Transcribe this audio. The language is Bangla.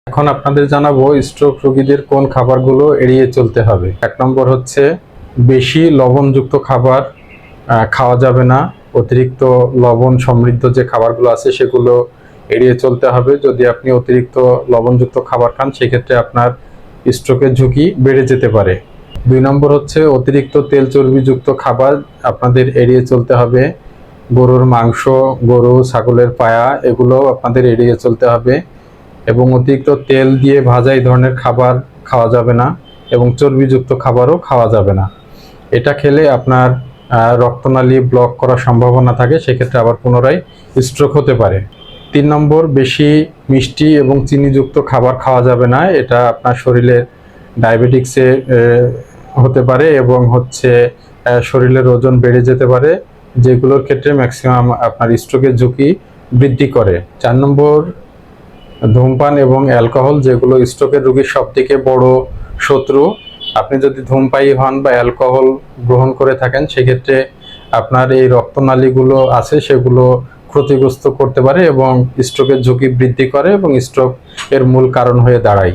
এখন আপনাদের জানাবো স্ট্রোক রোগীদের কোন খাবারগুলো এড়িয়ে চলতে হবে। 1 নম্বর হচ্ছে বেশি লবণযুক্ত খাবার খাওয়া যাবে না। অতিরিক্ত লবণ সমৃদ্ধ যে খাবারগুলো আছে সেগুলো এড়িয়ে চলতে হবে। যদি আপনি অতিরিক্ত লবণযুক্ত খাবার খান সেক্ষেত্রে আপনার স্ট্রোকের ঝুঁকি বেড়ে যেতে পারে। 2 নম্বর হচ্ছে অতিরিক্ত তেল চর্বিযুক্ত খাবার আপনাদের এড়িয়ে চলতে হবে। গরুর মাংস, গরু ছাগলের পায়া এগুলো আপনাদের এড়িয়ে চলতে হবে। এবং অতিরিক্ত তেল দিয়ে ভাজা এই ধরনের খাবার খাওয়া যাবে না এবং চর্বিযুক্ত খাবারও খাওয়া যাবে না। এটা খেলে আপনার রক্তনালী ব্লক করার সম্ভাবনা থাকে, সেক্ষেত্রে আবার পুনরায় স্ট্রোক হতে পারে। 3 নম্বর বেশি মিষ্টি এবং চিনিযুক্ত খাবার খাওয়া যাবে না। এটা আপনার শরীরে ডায়াবেটিক্সে হতে পারে এবং শরীরের ওজন বেড়ে যেতে পারে, যেগুলোর ক্ষেত্রে ম্যাক্সিমাম আপনার স্ট্রোকের ঝুঁকি বৃদ্ধি করে। 4 নম্বর ধূমপান এবং অ্যালকোহল, যেগুলো স্ট্রোকের রোগীর সবথেকে বড় শত্রু। আপনি যদি ধূমপায়ী হন বা অ্যালকোহল গ্রহণ করে থাকেন সেক্ষেত্রে আপনার এই রক্তনালীগুলো আছে সেগুলো ক্ষতিগ্রস্ত করতে পারে এবং স্ট্রোকের ঝুঁকি বৃদ্ধি করে এবং স্ট্রোক এর মূল কারণ হয়ে দাঁড়ায়।